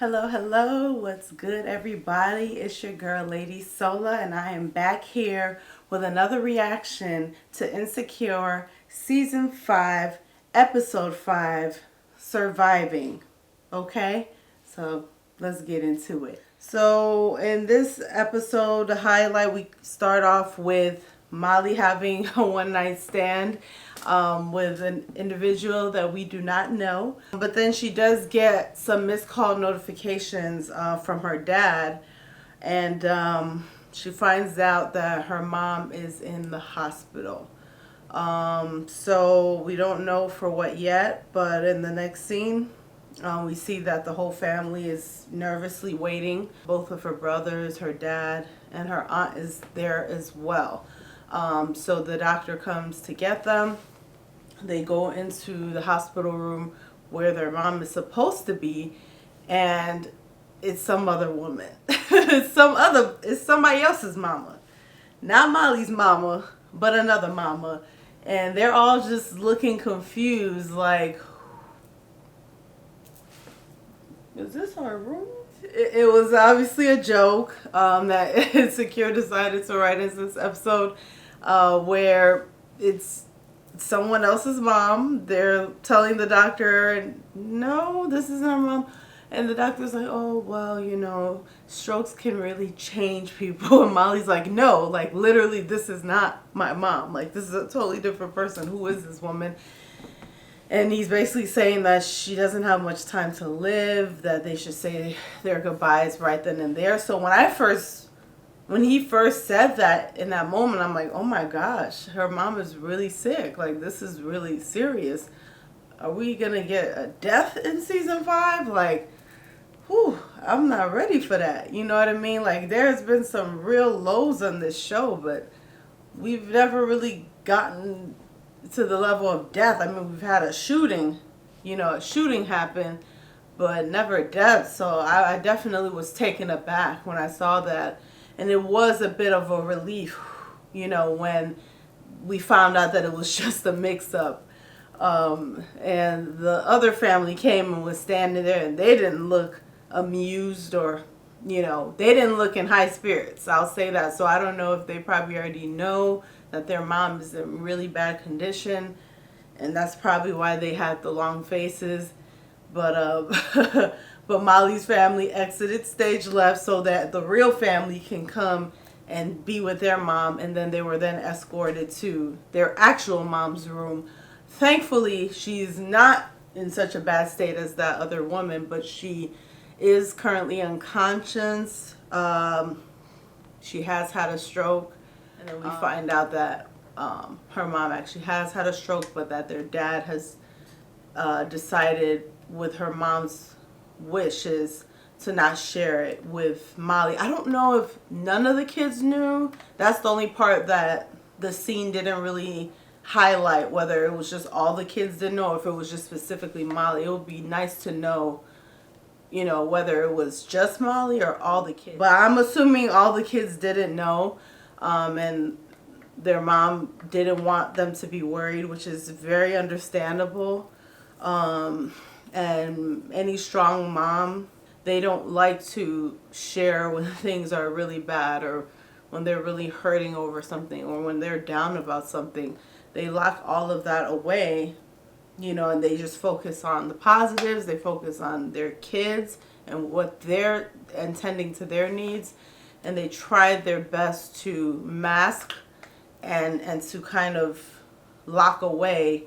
Hello, hello. What's good, everybody? It's your girl, Lady Sola, and I am back here with another reaction to Insecure Season 5, Episode 5, Surviving. Okay? So let's get into it. So, in this episode, the highlight, we start off with Molly having a one night stand with an individual that we do not know. But then she does get some missed call notifications from her dad, and she finds out that her mom is in the hospital. So we don't know for what yet, but in the next scene, we see that the whole family is nervously waiting. Both of her brothers, her dad, and her aunt is there as well. So the doctor comes to get them. They go into the hospital room where their mom is supposed to be, and it's some other woman. It's somebody else's mama. Not Molly's mama, but another mama. And they're all just looking confused, like, is this our room? It was obviously a joke that Insecure decided to write in this episode where it's someone else's mom. They're telling the doctor, no, this isn't our mom. And the doctor's like, oh, well, strokes can really change people. And Molly's like, no, like, literally, this is not my mom. Like, this is a totally different person. Who is this woman? And he's basically saying that she doesn't have much time to live, that they should say their goodbyes right then and there. So when he first said that in that moment, I'm like, oh my gosh, her mom is really sick. Like, this is really serious. Are we going to get a death in season 5? Like, whew, I'm not ready for that. You know what I mean? Like, there's been some real lows on this show, but we've never really gotten to the level of death. I mean, we've had a shooting happen, but never death. So I definitely was taken aback when I saw that. And it was a bit of a relief, when we found out that it was just a mix-up. And the other family came and was standing there, and they didn't look amused or, they didn't look in high spirits. I'll say that. So I don't know if they probably already know that their mom is in really bad condition, and that's probably why they had the long faces. But but Molly's family exited stage left so that the real family can come and be with their mom, and then they were then escorted to their actual mom's room. Thankfully, she's not in such a bad state as that other woman, but she is currently unconscious. She has had a stroke, and then we find out that her mom actually has had a stroke, but that their dad has decided, with her mom's wishes, to not share it with Molly. I don't know if none of the kids knew. That's the only part that the scene didn't really highlight, whether it was just all the kids didn't know or if it was just specifically Molly. It would be nice to know, whether it was just Molly or all the kids. But I'm assuming all the kids didn't know, and their mom didn't want them to be worried, which is very understandable. And any strong mom, they don't like to share when things are really bad or when they're really hurting over something or when they're down about something. They lock all of that away, and they just focus on the positives. They focus on their kids and what they're intending to their needs. And they try their best to mask and to kind of lock away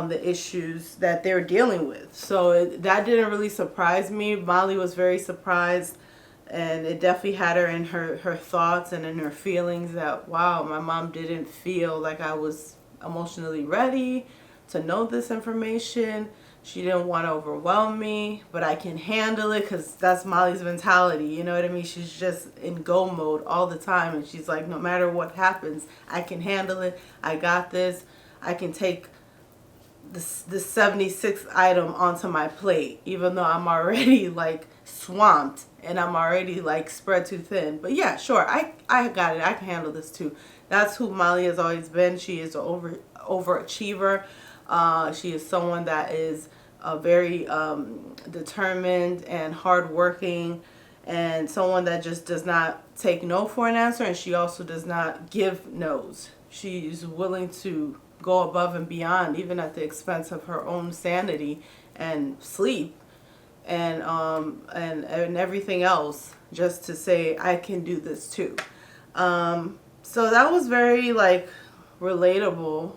the issues that they're dealing with. So that didn't really surprise me. Molly was very surprised, and it definitely had her in her thoughts and in her feelings that, wow, my mom didn't feel like I was emotionally ready to know this information. She didn't want to overwhelm me, but I can handle it, because that's Molly's mentality. You know what I mean? She's just in go mode all the time, and she's like, no matter what happens, I can handle it. I got this. I can take this 76th item onto my plate, even though I'm already like swamped and I'm already like spread too thin. But yeah, sure, I got it. I can handle this too. That's who Molly has always been. She is an overachiever. She is someone that is very determined and hardworking, and someone that just does not take no for an answer, and she also does not give no's. She's willing to go above and beyond, even at the expense of her own sanity and sleep and everything else, just to say I can do this too. So that was very like relatable.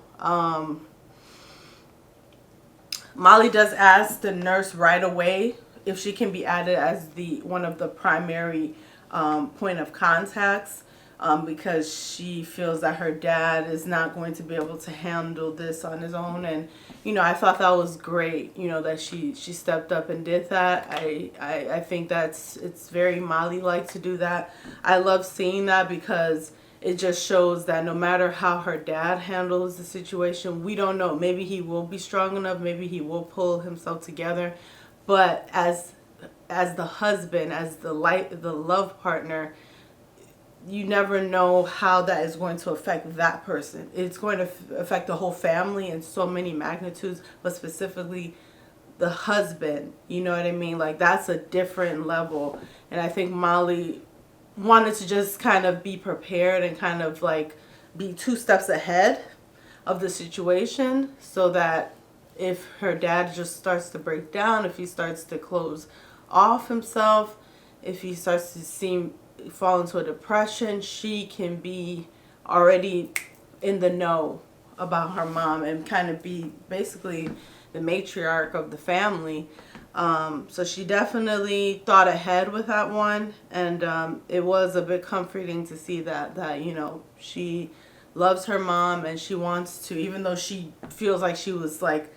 Molly does ask the nurse right away if she can be added as the one of the primary point of contacts, because she feels that her dad is not going to be able to handle this on his own. And I thought that was great, that she stepped up and did that. I think it's very Molly like to do that. I love seeing that because it just shows that no matter how her dad handles the situation, we don't know. Maybe he will be strong enough. Maybe he will pull himself together. But as the husband, as the love partner, you never know how that is going to affect that person. It's going to affect the whole family in so many magnitudes, but specifically the husband. You know what I mean? Like, that's a different level. And I think Molly wanted to just kind of be prepared and kind of like be 2 steps ahead of the situation, so that if her dad just starts to break down, if he starts to close off himself, if he starts to fall into a depression, she can be already in the know about her mom and kind of be basically the matriarch of the family. So she definitely thought ahead with that one, and it was a bit comforting to see that she loves her mom, and she wants to, even though she feels like she was like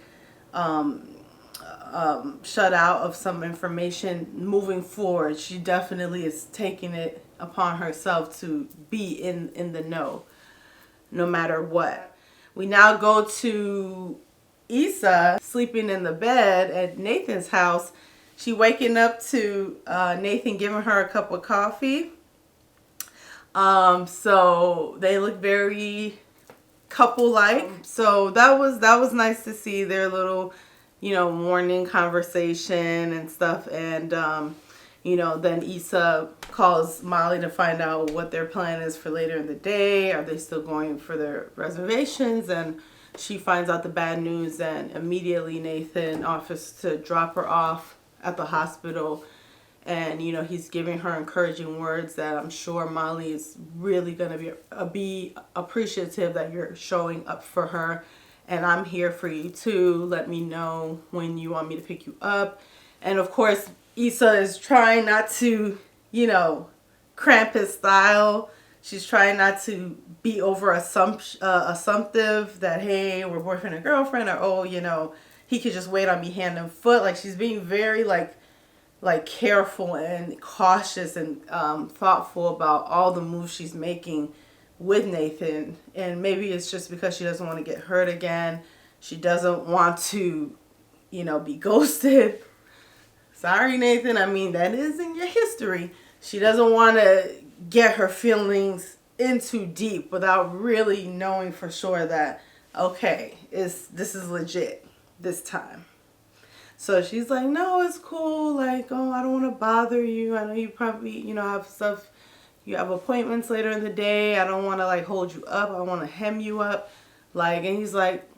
shut out of some information moving forward, she definitely is taking it upon herself to be in the know, no matter what. We now go to Issa sleeping in the bed at Nathan's house. She waking up to Nathan giving her a cup of coffee. So they look very couple-like. So that was nice to see their little, morning conversation and stuff. And then Issa calls Molly to find out what their plan is for later in the day. Are they still going for their reservations? And she finds out the bad news, and immediately Nathan offers to drop her off at the hospital. And, he's giving her encouraging words that I'm sure Molly is really going to be appreciative that you're showing up for her. And I'm here for you too. Let me know when you want me to pick you up. And of course, Issa is trying not to, cramp his style. She's trying not to be over assumptive that, hey, we're boyfriend and girlfriend, or, oh, he could just wait on me hand and foot. Like, she's being very, like careful and cautious and thoughtful about all the moves she's making with Nathan. And maybe it's just because she doesn't want to get hurt again. She doesn't want to, be ghosted. Sorry, Nathan. I mean, that is in your history. She doesn't want to get her feelings in too deep without really knowing for sure that, okay, this is legit this time. So she's like, no, it's cool. Like, oh, I don't want to bother you. I know you probably, have stuff. You have appointments later in the day. I don't want to, like, hold you up. I want to hem you up. Like, and he's like,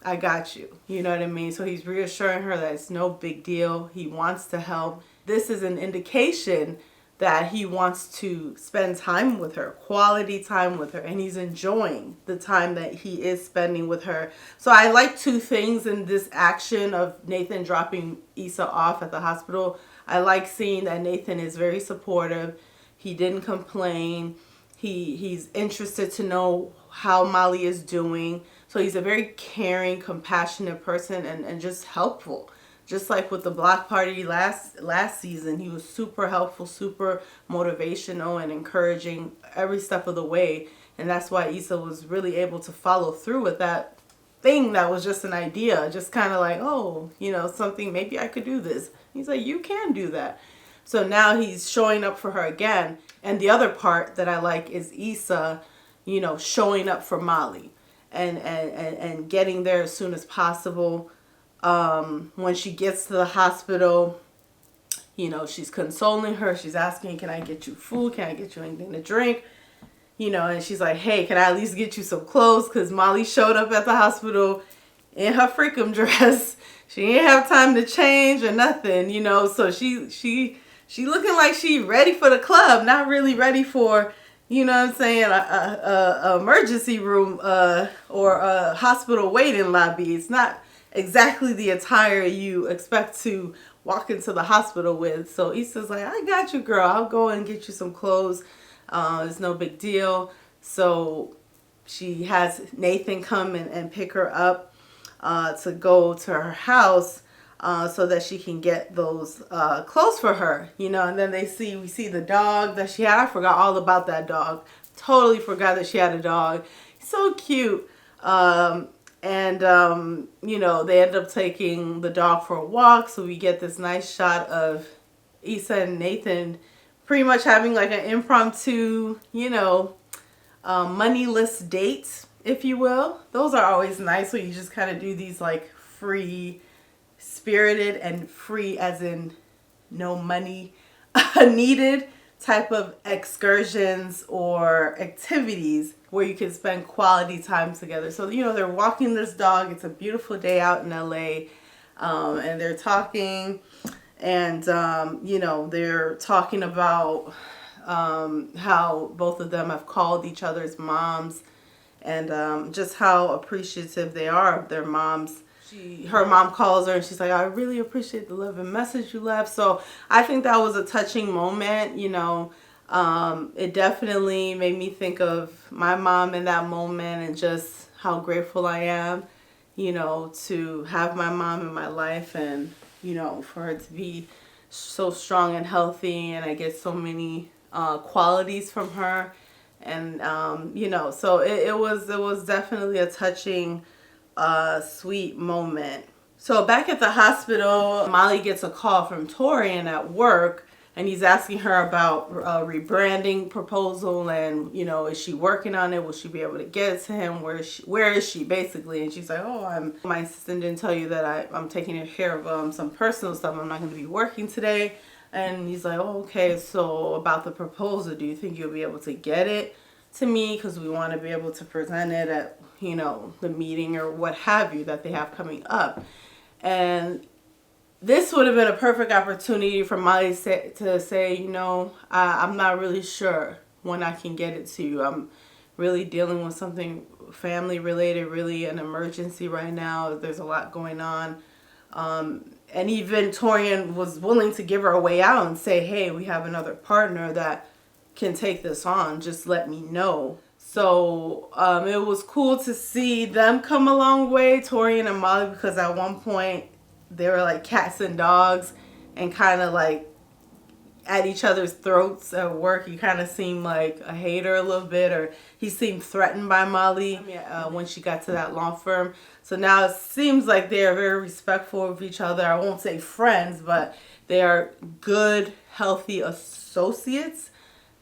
I got you. You know what I mean? So he's reassuring her that it's no big deal. He wants to help. This is an indication that he wants to spend time with her, quality time with her, and he's enjoying the time that he is spending with her. So I like 2 things in this action of Nathan dropping Issa off at the hospital. I like seeing that Nathan is very supportive. He didn't complain. He's interested to know how Molly is doing. So he's a very caring, compassionate person, and just helpful. Just like with the block party last season, he was super helpful, super motivational and encouraging every step of the way. And that's why Issa was really able to follow through with that thing that was just an idea. Just kind of like, oh, something, maybe I could do this. He's like, you can do that. So now he's showing up for her again. And the other part that I like is Issa, showing up for Molly and getting there as soon as possible. When she gets to the hospital, she's consoling her. She's asking, can I get you food? Can I get you anything to drink? And she's like, hey, can I at least get you some clothes? Because Molly showed up at the hospital in her freakum dress. She didn't have time to change or nothing, so she looking like she ready for the club, not really ready for, what I'm saying, a emergency room or a hospital waiting lobby. It's not exactly the attire you expect to walk into the hospital with. So Issa's like, I got you, girl. I'll go and get you some clothes. It's no big deal. So she has Nathan come and pick her up to go to her house so that she can get those clothes for her. And then we see the dog that she had. I forgot all about that dog. Totally forgot that she had a dog. So cute. They end up taking the dog for a walk. So we get this nice shot of Issa and Nathan pretty much having like an impromptu, moneyless date, if you will. Those are always nice when you just kind of do these like free spirited and free as in no money needed type of excursions or activities where you can spend quality time together. So, they're walking this dog. It's a beautiful day out in LA. And they're talking and, they're talking about how both of them have called each other's moms and just how appreciative they are of their moms. Her mom calls her and she's like, I really appreciate the love and message you left. So I think that was a touching moment. It definitely made me think of my mom in that moment and just how grateful I am, to have my mom in my life and, for her to be so strong and healthy, and I get so many qualities from her. And, so it was definitely a touching sweet moment. So back at the hospital, Molly gets a call from Torian at work, and he's asking her about a rebranding proposal and, is she working on it? Will she be able to get it to him? Where is she basically? And she's like, my assistant didn't tell you that I'm taking care of some personal stuff. I'm not going to be working today. And he's like, okay, so about the proposal, do you think you'll be able to get it to me? Because we want to be able to present it at the meeting or what have you that they have coming up. And this would have been a perfect opportunity for Molly to say, I'm not really sure when I can get it to you. I'm really dealing with something family related, really an emergency right now. There's a lot going on. And even Torian was willing to give her a way out and say, hey, we have another partner that can take this on. Just let me know. So it was cool to see them come a long way, Torian and Molly, because at one point they were like cats and dogs and kind of like at each other's throats at work. He kind of seemed like a hater a little bit, or he seemed threatened by Molly when she got to that law firm. So now it seems like they are very respectful of each other. I won't say friends, but they are good, healthy associates.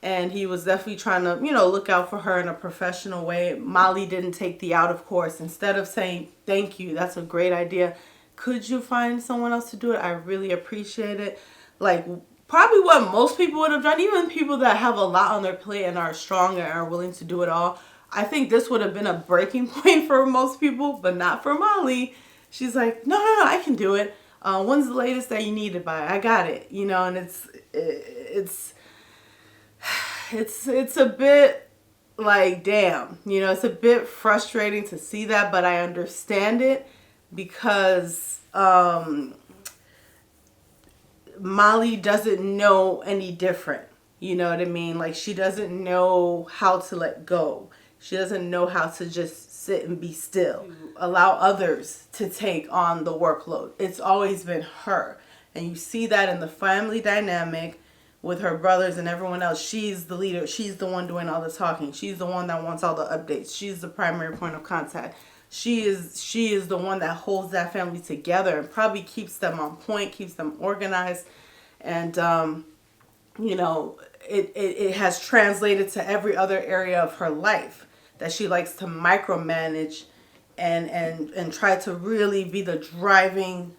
And he was definitely trying to, look out for her in a professional way. Molly didn't take the out, of course. Instead of saying, thank you, that's a great idea, could you find someone else to do it? I really appreciate it. Like, probably what most people would have done, even people that have a lot on their plate and are strong and are willing to do it all. I think this would have been a breaking point for most people, but not for Molly. She's like, no, I can do it. When's the latest that you need it by? I got it, and it's a bit like, damn, it's a bit frustrating to see that, but I understand it because Molly doesn't know any different. You know what I mean? Like, she doesn't know how to let go. She doesn't know how to just sit and be still. Allow others to take on the workload. It's always been her. And you see that in the family dynamic with her brothers and everyone else. She's the leader. She's the one doing all the talking. She's the one that wants all the updates. She's the primary point of contact. She is the one that holds that family together and probably keeps them on point, keeps them organized. And, it has translated to every other area of her life that she likes to micromanage and try to really be the driving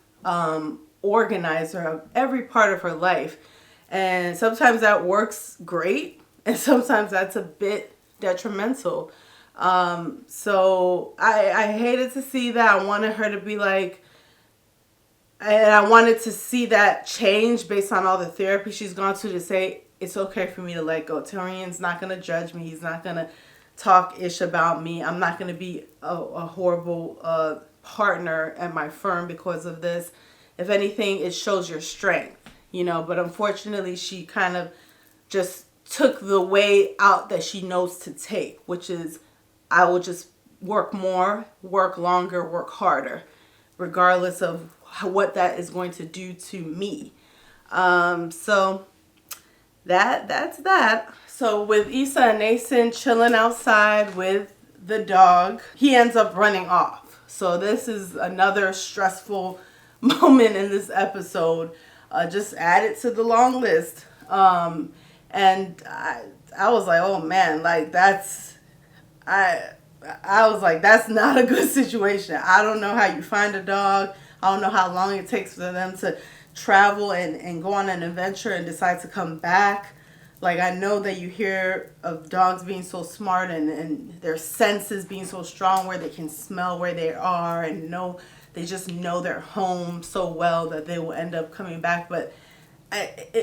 organizer of every part of her life. And sometimes that works great, and sometimes that's a bit detrimental. So I hated to see that. I wanted her to be like, and I wanted to see that change based on all the therapy she's gone to say, it's okay for me to let go. Tyrion's not going to judge me. He's not going to talk ish about me. I'm not going to be a horrible partner at my firm because of this. If anything, it shows your strength, you know. But unfortunately, she kind of just took the way out that she knows to take, which is, I will just work more, work longer, work harder, regardless of what that is going to do to me. So that's that. So with Issa and Nathan chilling outside with the dog, he ends up running off. So this is another stressful moment in this episode. Just added to the long list. And I was like, oh man, like I was like, that's not a good situation. I don't know how you find a dog. I don't know how long it takes for them to travel and go on an adventure and decide to come back. Like, I know that you hear of dogs being so smart and their senses being so strong where they can smell where they are and know, they just know their home so well that they will end up coming back. But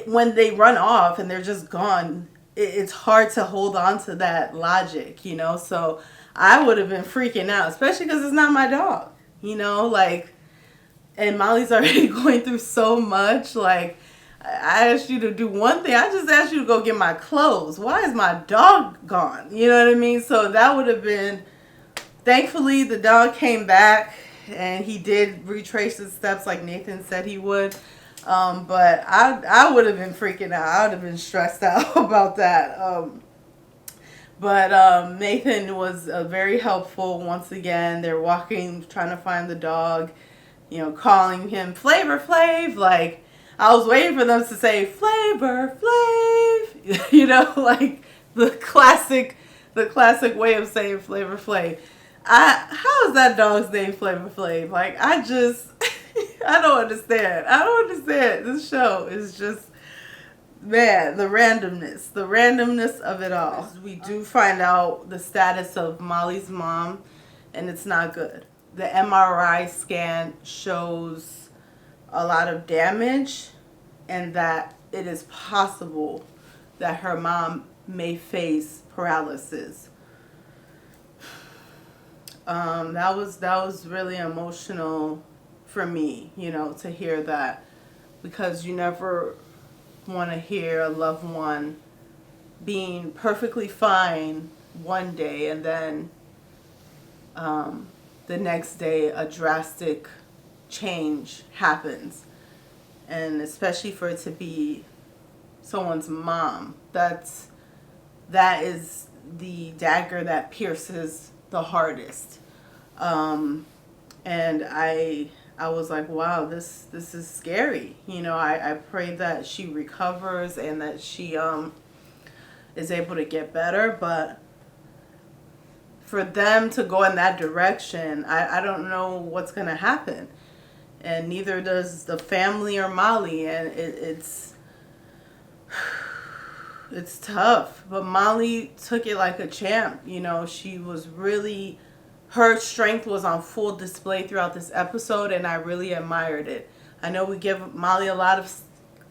when they run off and they're just gone, it's hard to hold on to that logic, you know? So I would have been freaking out, especially because it's not my dog, you know? Like, and Molly's already going through so much. Like, I asked you to do one thing. I just asked you to go get my clothes. Why is my dog gone? You know what I mean? So that would have been, thankfully the dog came back and he did retrace his steps like Nathan said he would. But I would have been freaking out. I would have been stressed out about that. But Nathan was very helpful once again. They're walking, trying to find the dog, you know, calling him Flavor Flav. Like, I was waiting for them to say Flavor Flav, you know, like the classic way of saying Flavor Flav. How is that dog's name Flavor Flav? Like, I don't understand. I don't understand. This show is just, man, the randomness of it all. We do find out the status of Molly's mom, and it's not good. The MRI scan shows a lot of damage and that it is possible that her mom may face paralysis. That was really emotional for me, you know, to hear that, because you never want to hear a loved one being perfectly fine one day and then the next day a drastic change happens, and especially for it to be someone's mom. That is the dagger that pierces the hardest. And I was like, wow, this is scary. You know, I pray that she recovers and that she is able to get better, but for them to go in that direction, I don't know what's going to happen. And neither does the family or Molly. And it's tough. But Molly took it like a champ. You know, she was really, her strength was on full display throughout this episode, and I really admired it. I know we give Molly a lot of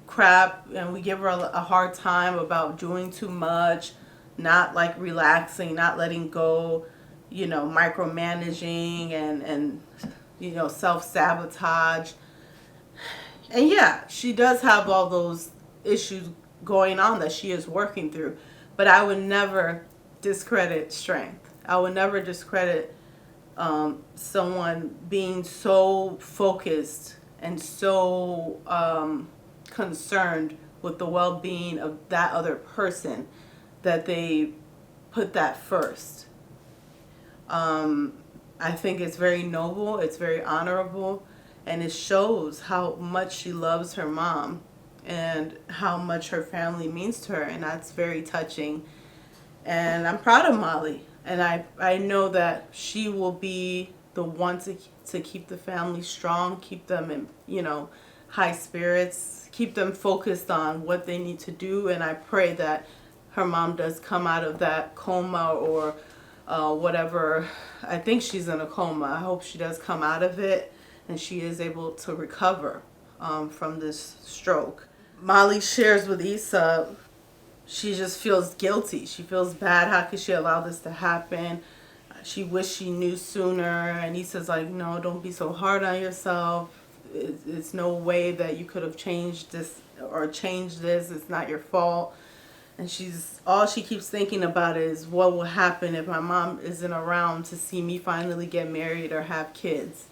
crap, and we give her a hard time about doing too much, not like relaxing, not letting go, you know, micromanaging and you know, self-sabotage. And yeah, she does have all those issues going on that she is working through. But I would never discredit strength. I would never discredit someone being so focused and so concerned with the well-being of that other person that they put that first. I think it's very noble, it's very honorable, and it shows how much she loves her mom and how much her family means to her, and that's very touching. And I'm proud of Molly, and I know that she will be the one to keep the family strong, keep them in, high spirits, keep them focused on what they need to do. And I pray that her mom does come out of that coma or whatever. I think she's in a coma. I hope she does come out of it and she is able to recover from this stroke. Molly shares with Issa, she just feels guilty. She feels bad. How could she allow this to happen? She wished she knew sooner. And Issa's like, no, don't be so hard on yourself. It's no way that you could have changed this or changed this. It's not your fault. And all she keeps thinking about is what will happen if my mom isn't around to see me finally get married or have kids.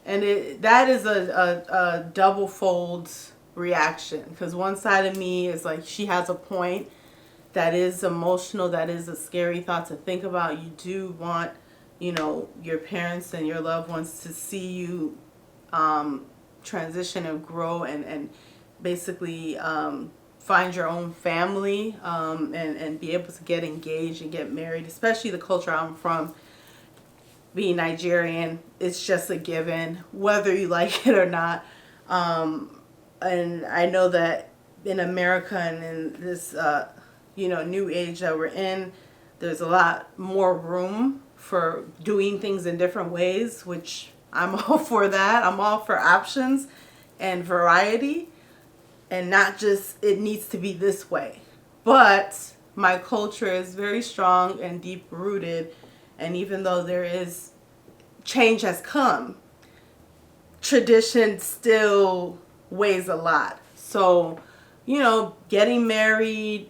And that is a double fold reaction, because one side of me is like, she has a point. That is emotional. That is a scary thought to think about. You do want, your parents and your loved ones to see you transition and grow and basically find your own family and be able to get engaged and get married. Especially the culture I'm from, being Nigerian, it's just a given, whether you like it or not. And I know that in America and in this, new age that we're in, there's a lot more room for doing things in different ways, which I'm all for that. I'm all for options and variety, and not just it needs to be this way. But my culture is very strong and deep rooted, and even though there is change has come, tradition still weighs a lot. So, getting married,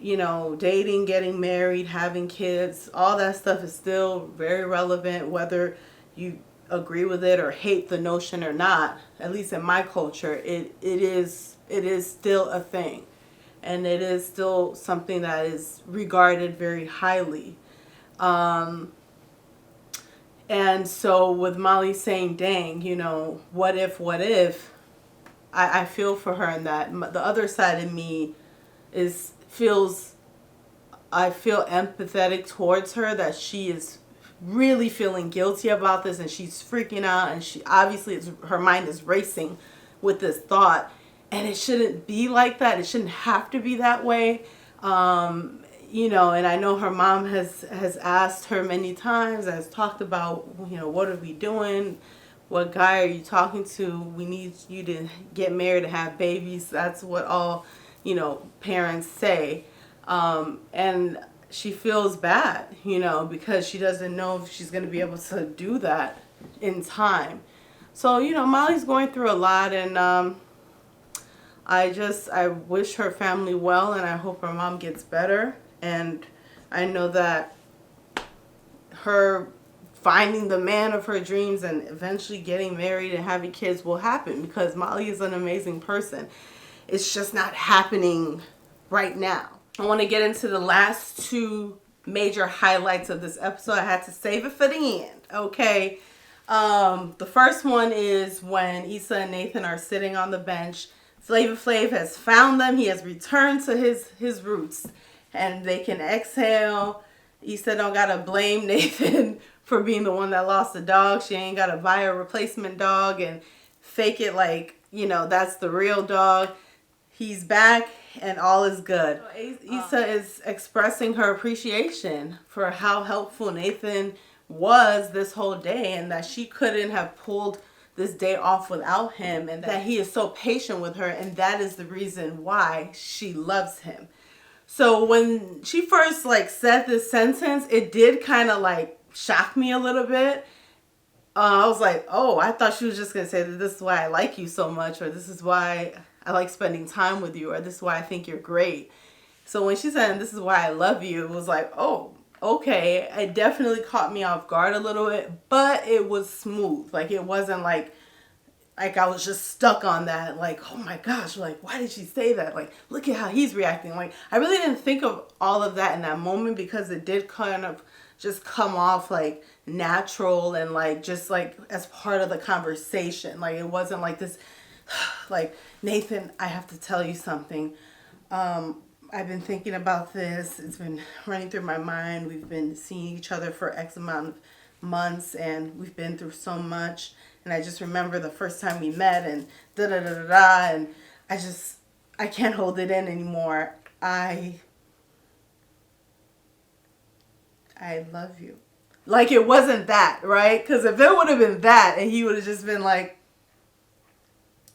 dating, getting married, having kids, all that stuff is still very relevant, whether you agree with it or hate the notion or not. At least in my culture, it is still a thing. And it is still something that is regarded very highly. And so with Molly saying, dang, what if, I feel for her in that. The other side of me I feel empathetic towards her, that she is really feeling guilty about this and she's freaking out, and she obviously her mind is racing with this thought, and it shouldn't be like that. It shouldn't have to be that way. And I know her mom has asked her many times, has talked about, what are we doing? What guy are you talking to? We need you to get married and have babies. That's what all, parents say. And she feels bad, because she doesn't know if she's going to be able to do that in time. So, Molly's going through a lot, and I wish her family well, and I hope her mom gets better. And I know that her finding the man of her dreams and eventually getting married and having kids will happen, because Molly is an amazing person. It's just not happening right now. I want to get into the last two major highlights of this episode. I had to save it for the end, okay? The first one is when Issa and Nathan are sitting on the bench. Flavor Flav has found them. He has returned to his roots, and they can exhale. Issa don't gotta blame Nathan for being the one that lost the dog. She ain't gotta buy a replacement dog and fake it like, that's the real dog. He's back and all is good. Issa is expressing her appreciation for how helpful Nathan was this whole day, and that she couldn't have pulled this day off without him, and that he is so patient with her, and that is the reason why she loves him. So when she first said this sentence, it did kind of shock me a little bit. I was like, oh, I thought she was just going to say that this is why I like you so much, or this is why I like spending time with you, or this is why I think you're great. So when she said, this is why I love you, it was like, oh, okay. It definitely caught me off guard a little bit, but it was smooth. It wasn't like I was just stuck on that, oh my gosh, why did she say that? Look at how he's reacting. I really didn't think of all of that in that moment, because it did kind of just come off natural and just as part of the conversation. It wasn't this, Nathan, I have to tell you something. I've been thinking about this. It's been running through my mind. We've been seeing each other for X amount of months and we've been through so much. And I just remember the first time we met and da da da da da. And I can't hold it in anymore. I love you. Like, it wasn't that, right? Because if it would have been that and he would have just been like,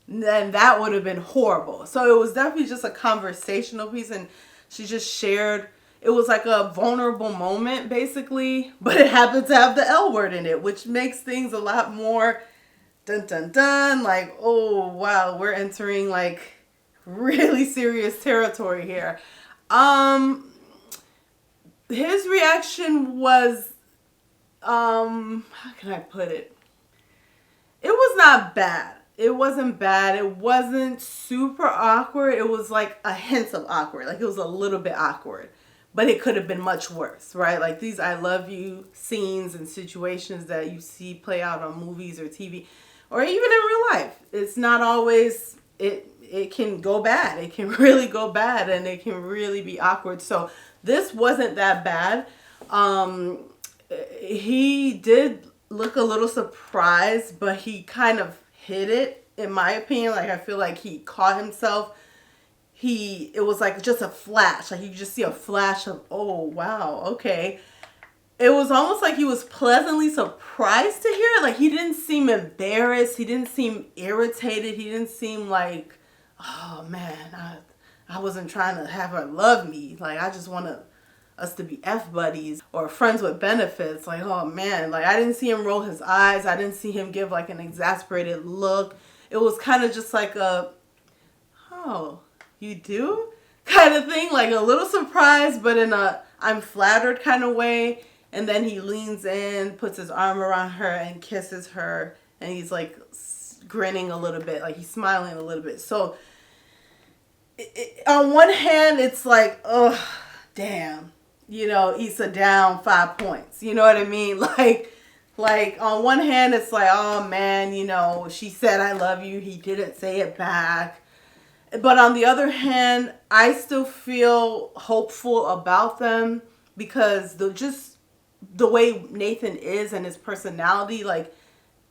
then that would have been horrible. So it was definitely just a conversational piece, and she just shared. It was like a vulnerable moment, basically, but it happened to have the L word in it, which makes things a lot more dun dun dun. Like, oh wow, we're entering like really serious territory here. His reaction was, how can I put it? It was not bad. It wasn't bad. It wasn't super awkward. It was like a hint of awkward. Like, it was a little bit awkward. But it could have been much worse, right? Like, these I love you scenes and situations that you see play out on movies or TV or even in real life. It's not always, it can go bad. It can really go bad, and it can really be awkward. So this wasn't that bad. He did look a little surprised, but he kind of hid it, in my opinion. Like, I feel like he caught himself. It was like just a flash. Like, you just see a flash of, oh, wow, okay. It was almost like he was pleasantly surprised to hear it. Like, he didn't seem embarrassed. He didn't seem irritated. He didn't seem like, oh, man, I wasn't trying to have her love me. Like, I just want us to be F buddies or friends with benefits. Like, oh, man. Like, I didn't see him roll his eyes. I didn't see him give, like, an exasperated look. It was kind of just like a, oh, you do? Kind of thing. Like, a little surprised, but in a I'm flattered kind of way. And then he leans in, puts his arm around her and kisses her. And he's like grinning a little bit. Like, he's smiling a little bit. So on one hand, it's like, oh, damn. You know, Issa down 5 points. You know what I mean? Like on one hand, it's like, oh man, you know, she said I love you. He didn't say it back. But on the other hand, I still feel hopeful about them because the way Nathan is and his personality, like,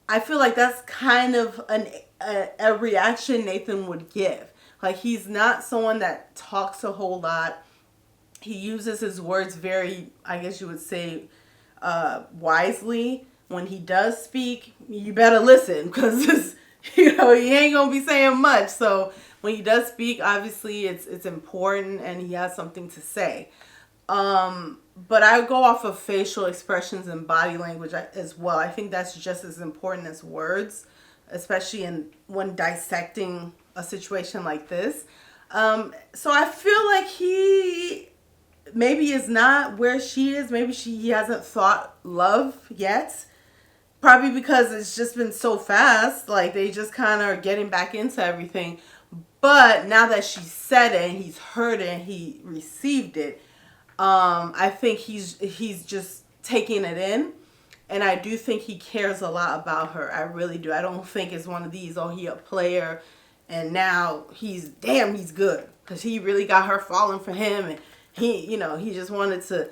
I feel like that's kind of a reaction Nathan would give. Like, he's not someone that talks a whole lot. He uses his words very, I guess you would say, wisely. When he does speak, you better listen because, you know, he ain't going to be saying much. So when he does speak, obviously it's important and he has something to say. But I go off of facial expressions and body language as well. I think that's just as important as words, especially when dissecting a situation like this. So I feel like he maybe is not where she is. Maybe he hasn't thought love yet. Probably because it's just been so fast. Like, they just kind of are getting back into everything. But now that she said it and he's heard it and he received it, I think he's just taking it in. And I do think he cares a lot about her. I really do. I don't think it's one of these, oh, he a player and now he's good. Because he really got her falling for him. And he just wanted to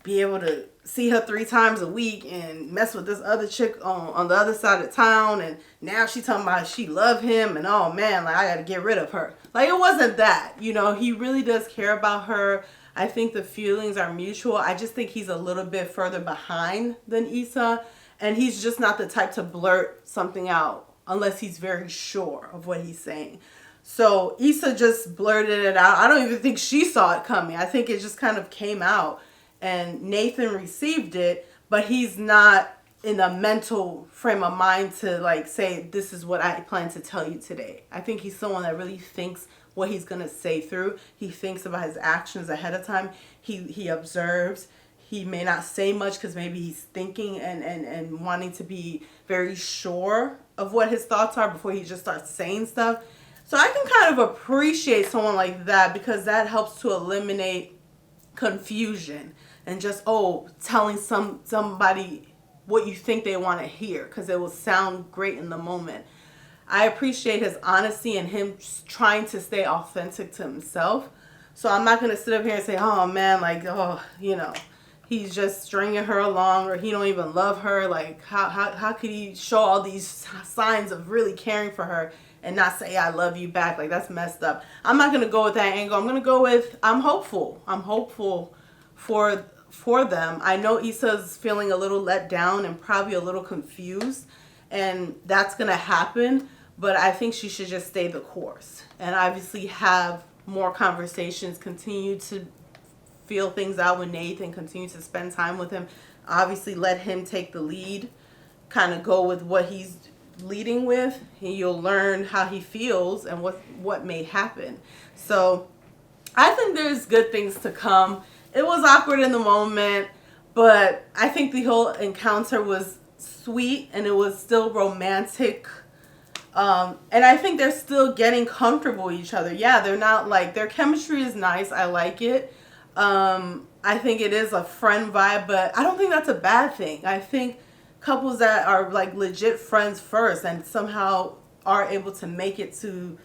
be able to see her 3 times a week and mess with this other chick on the other side of town. And now she talking about she love him and, oh man, like, I got to get rid of her. Like, it wasn't that. You know, he really does care about her. I think the feelings are mutual. I just think he's a little bit further behind than Issa. And he's just not the type to blurt something out unless he's very sure of what he's saying. So Issa just blurted it out. I don't even think she saw it coming. I think it just kind of came out. And Nathan received it, but he's not in a mental frame of mind to, like, say, this is what I plan to tell you today. I think he's someone that really thinks what he's going to say through. He thinks about his actions ahead of time. He observes. He may not say much because maybe he's thinking and wanting to be very sure of what his thoughts are before he just starts saying stuff. So I can kind of appreciate someone like that because that helps to eliminate confusion and just, telling somebody what you think they want to hear because it will sound great in the moment. I appreciate his honesty and him trying to stay authentic to himself. So I'm not going to sit up here and say, oh man, like, oh, you know, he's just stringing her along, or he don't even love her. Like, how could he show all these signs of really caring for her and not say I love you back? Like, that's messed up. I'm not gonna go with that angle. I'm gonna go with I'm hopeful. I'm hopeful for them. I know Issa's feeling a little let down and probably a little confused, and that's gonna happen. But I think she should just stay the course and obviously have more conversations, continue to feel things out with Nathan, continue to spend time with him. Obviously, let him take the lead, kind of go with what he's leading with, and you'll learn how he feels and what may happen. So I think there's good things to come. It was awkward in the moment, but I think the whole encounter was sweet and it was still romantic. And I think they're still getting comfortable with each other. Yeah, they're not like, their chemistry is nice. I like it. I think it is a friend vibe, but I don't think that's a bad thing. I think couples that are like legit friends first and somehow are able to make it to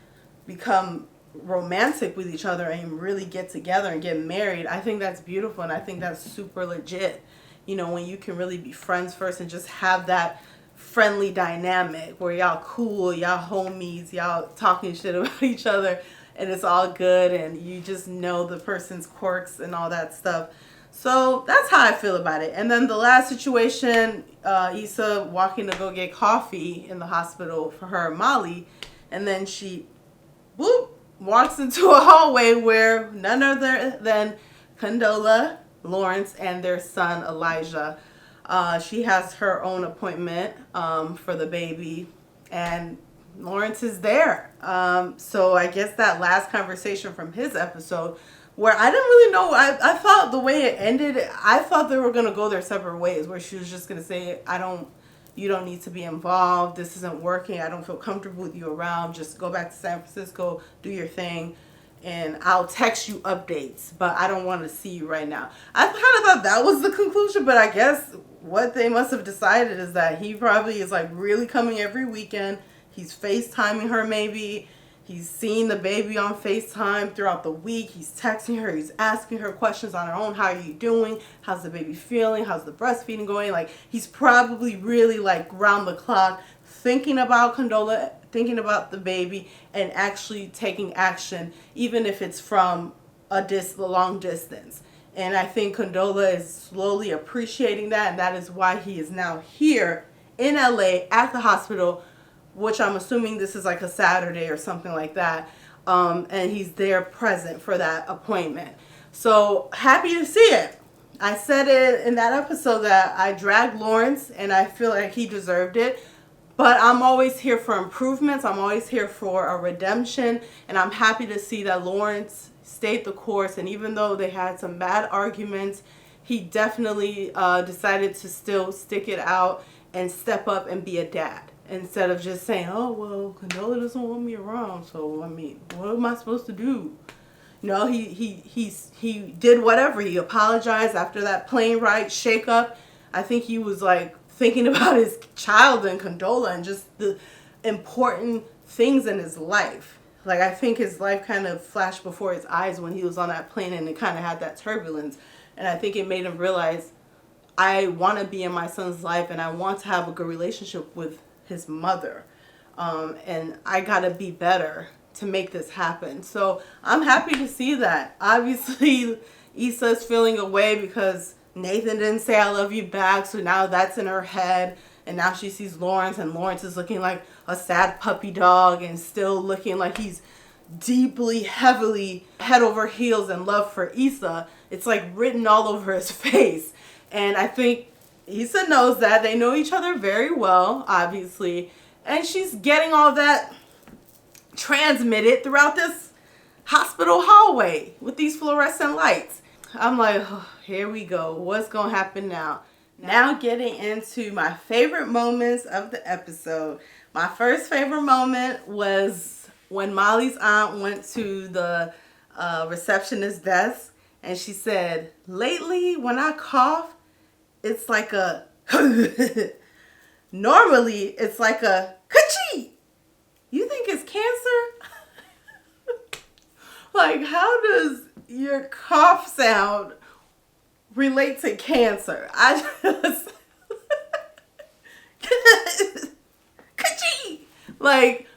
become romantic with each other and really get together and get married, I think that's beautiful, and I think that's super legit. You know, when you can really be friends first and just have that friendly dynamic where y'all cool, y'all homies, y'all talking shit about each other, and it's all good, and you just know the person's quirks and all that stuff. So that's how I feel about it. And then the last situation, Issa walking to go get coffee in the hospital for her Molly, and then she, whoop, walks into a hallway where none other than Condola, Lawrence, and their son Elijah. She has her own appointment for the baby, and Lawrence is there. So I guess that last conversation from his episode, where I didn't really know, I thought the way it ended, I thought they were going to go their separate ways, where she was just going to say, you don't need to be involved. This isn't working. I don't feel comfortable with you around. Just go back to San Francisco, do your thing, and I'll text you updates, but I don't want to see you right now. I kind of thought that was the conclusion, but I guess what they must have decided is that he probably is like really coming every weekend. He's FaceTiming her maybe. He's seeing the baby on FaceTime throughout the week. He's texting her. He's asking her questions on her own. How are you doing? How's the baby feeling? How's the breastfeeding going? Like, he's probably really like round the clock thinking about Condola, thinking about the baby, and actually taking action, even if it's from a long distance. And I think Condola is slowly appreciating that, and that is why he is now here in LA at the hospital, which I'm assuming this is like a Saturday or something like that. And he's there present for that appointment. So happy to see it. I said it in that episode that I dragged Lawrence and I feel like he deserved it. But I'm always here for improvements. I'm always here for a redemption. And I'm happy to see that Lawrence stayed the course. And even though they had some bad arguments, he definitely decided to still stick it out and step up and be a dad. Instead of just saying, oh, well, Condola doesn't want me around, so, I mean, what am I supposed to do? You know, he did whatever. He apologized after that plane ride shake-up. I think he was, like, thinking about his child and Condola and just the important things in his life. Like, I think his life kind of flashed before his eyes when he was on that plane and it kind of had that turbulence. And I think it made him realize, I want to be in my son's life and I want to have a good relationship with his mother, and I gotta be better to make this happen. So I'm happy to see that. Obviously Issa's feeling away because Nathan didn't say I love you back, so now that's in her head, and now she sees Lawrence, and Lawrence is looking like a sad puppy dog and still looking like he's deeply, heavily, head over heels in love for Issa. It's like written all over his face. And I think Issa knows that. They know each other very well, obviously. And she's getting all that transmitted throughout this hospital hallway with these fluorescent lights. I'm like, oh, here we go. What's going to happen now? Now getting into my favorite moments of the episode. My first favorite moment was when Molly's aunt went to the receptionist's desk and she said, lately when I cough, it's like a, normally it's like a ka-chee. You think it's cancer? Like, how does your cough sound relate to cancer. I just Ka-chee! Like,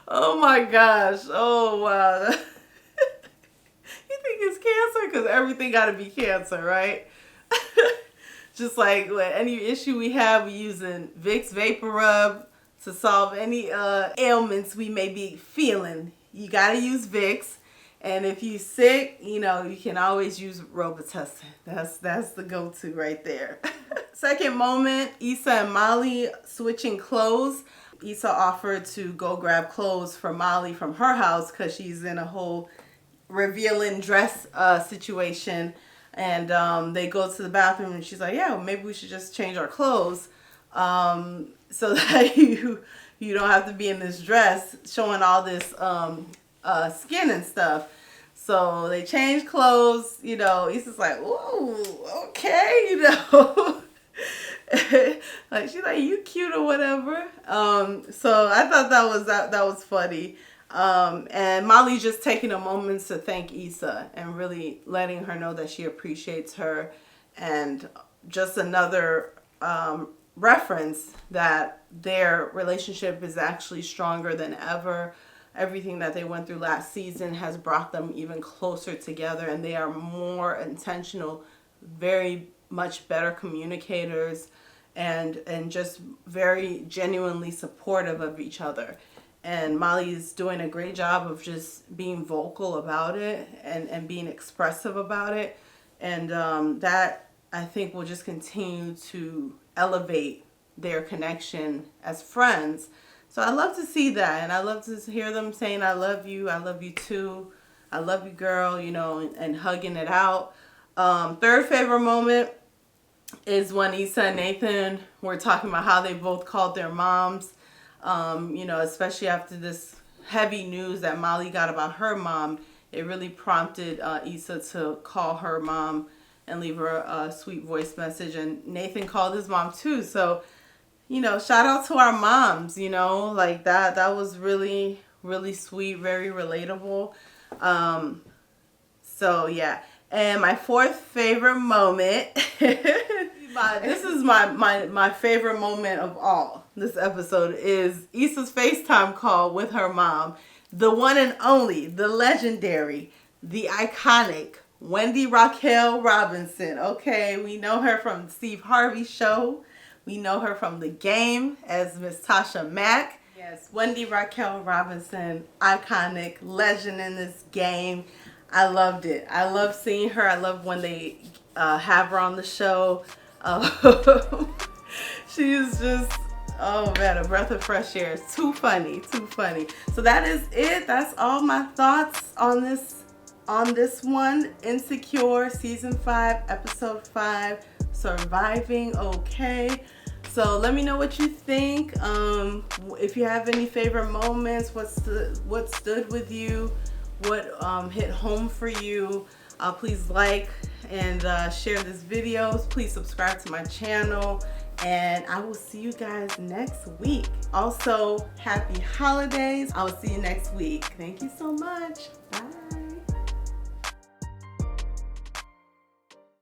oh my gosh. Oh wow. You think it's cancer? Because everything got to be cancer, right? Just like with any issue we have, we using Vicks Vapor Rub to solve any ailments we may be feeling. You got to use Vicks. And if you're sick, you know, you can always use Robitussin. That's the go-to right there. Second moment, Issa and Molly switching clothes. Issa offered to go grab clothes for Molly from her house because she's in a whole revealing dress situation. And they go to the bathroom and she's like, yeah, well, maybe we should just change our clothes so that you don't have to be in this dress showing all this skin and stuff. So they change clothes, you know. Issa's like, ooh, okay, you know. Like she's like, you cute or whatever. So I thought that was funny. And Molly just taking a moment to thank Issa and really letting her know that she appreciates her, and just another reference that their relationship is actually stronger than ever. Everything that they went through last season has brought them even closer together, and they are more intentional, very much better communicators, and just very genuinely supportive of each other. And Molly's doing a great job of just being vocal about it and being expressive about it. And that, I think, will just continue to elevate their connection as friends. So I love to see that, and I love to hear them saying, I love you too, I love you, girl, you know, and hugging it out. Third favorite moment is when Issa and Nathan were talking about how they both called their moms, you know, especially after this heavy news that Molly got about her mom. It really prompted Issa to call her mom and leave her a sweet voice message, and Nathan called his mom too. So, you know, shout out to our moms, you know, like that was really, really sweet, very relatable. So yeah. And my fourth favorite moment, this is my favorite moment of all this episode, is Issa's FaceTime call with her mom, the one and only, the legendary, the iconic Wendy Raquel Robinson. Okay, we know her from Steve Harvey's show. We know her from The Game as Miss Tasha Mack. Yes, Wendy Raquel Robinson, iconic, legend in this game. I loved it. I love seeing her. I love when they have her on the show. She is just, oh man, a breath of fresh air. It's too funny, too funny. So that is it. That's all my thoughts on this one. Insecure Season 5, Episode 5, Surviving Okay. So let me know what you think. If you have any favorite moments, what stood with you, what hit home for you, please like and share this video. Please subscribe to my channel, and I will see you guys next week. Also, happy holidays. I will see you next week. Thank you so much. Bye.